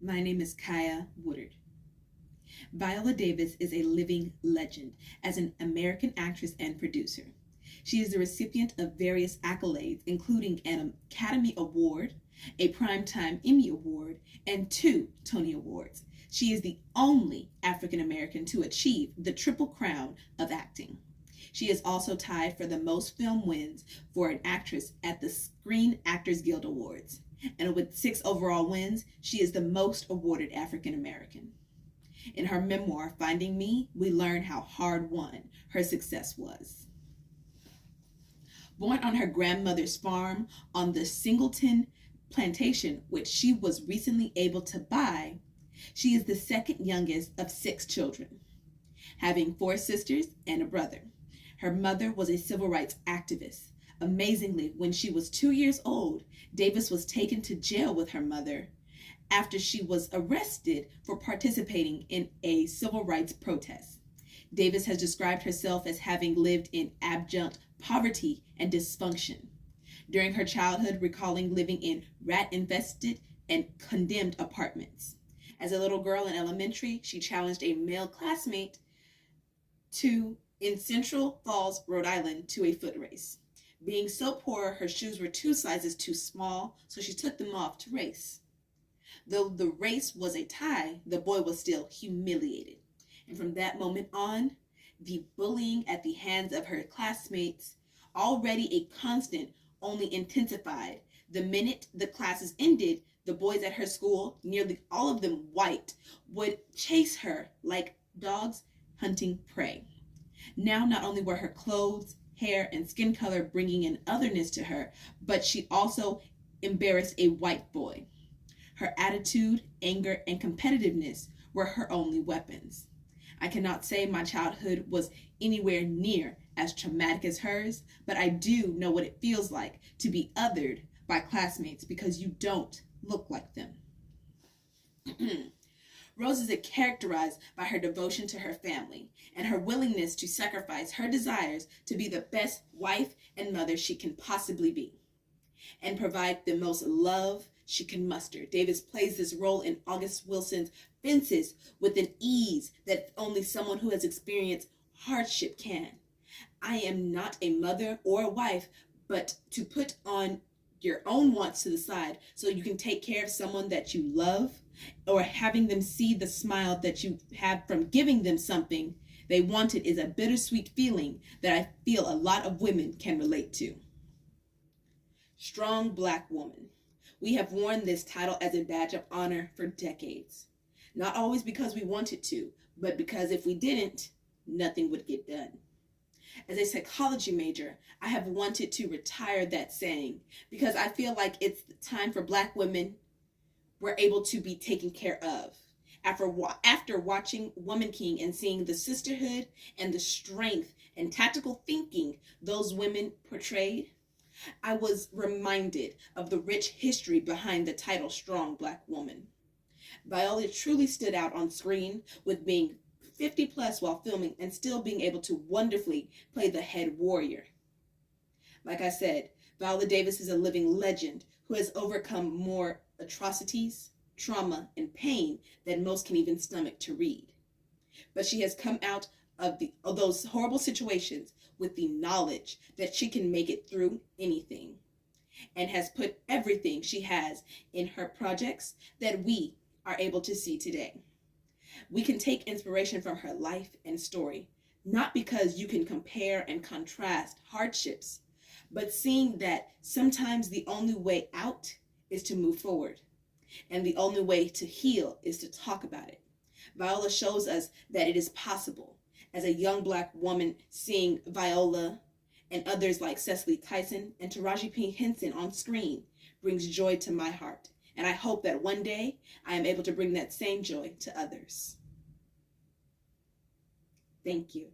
My name is Kaya Woodard. Viola Davis is a living legend as an American actress and producer. She is the recipient of various accolades, including an Academy Award, a Primetime Emmy Award, and two Tony Awards. She is the only African American to achieve the Triple Crown of acting. She is also tied for the most film wins for an actress at the Screen Actors Guild Awards. And with 6 overall wins, she is the most awarded African American. In her memoir, Finding Me, we learn how hard won her success was. Born on her grandmother's farm on the Singleton plantation, which she was recently able to buy, she is the second youngest of 6 children, having 4 sisters and a brother. Her mother was a civil rights activist. Amazingly, when she was 2 years old, Davis was taken to jail with her mother after she was arrested for participating in a civil rights protest. Davis has described herself as having lived in abject poverty and dysfunction during her childhood, recalling living in rat-infested and condemned apartments. As a little girl in elementary, she challenged a male classmate in Central Falls, Rhode Island, to a foot race. Being so poor, her shoes were 2 sizes too small, so she took them off to race. Though the race was a tie, the boy was still humiliated. And from that moment on, the bullying at the hands of her classmates, already a constant, only intensified. The minute the classes ended, the boys at her school, nearly all of them white, would chase her like dogs hunting prey. Now, not only were her clothes, hair, and skin color bringing an otherness to her, but she also embarrassed a white boy. Her attitude, anger, and competitiveness were her only weapons. I cannot say my childhood was anywhere near as traumatic as hers, but I do know what it feels like to be othered by classmates because you don't look like them. Rose is characterized by her devotion to her family and her willingness to sacrifice her desires to be the best wife and mother she can possibly be and provide the most love she can muster. Davis plays this role in August Wilson's Fences with an ease that only someone who has experienced hardship can. I am not a mother or a wife, but to put on your own wants to the side so you can take care of someone that you love, or having them see the smile that you have from giving them something they wanted, is a bittersweet feeling that I feel a lot of women can relate to. Strong Black Woman. We have worn this title as a badge of honor for decades. Not always because we wanted to, but because if we didn't, nothing would get done. As a psychology major, I have wanted to retire that saying because I feel like it's the time for Black women were able to be taken care of. After watching Woman King and seeing the sisterhood and the strength and tactical thinking those women portrayed, I was reminded of the rich history behind the title Strong Black Woman. Viola truly stood out on screen with being 50 plus while filming and still being able to wonderfully play the head warrior. Like I said, Viola Davis is a living legend who has overcome more atrocities, trauma, and pain than most can even stomach to read. But she has come out of those horrible situations with the knowledge that she can make it through anything, and has put everything she has in her projects that we are able to see today. We can take inspiration from her life and story, not because you can compare and contrast hardships, but seeing that sometimes the only way out is to move forward, and the only way to heal is to talk about it. Viola shows us that it is possible. As a young Black woman, seeing Viola and others like Cecily Tyson and Taraji P. Henson on screen brings joy to my heart. And I hope that one day I am able to bring that same joy to others. Thank you.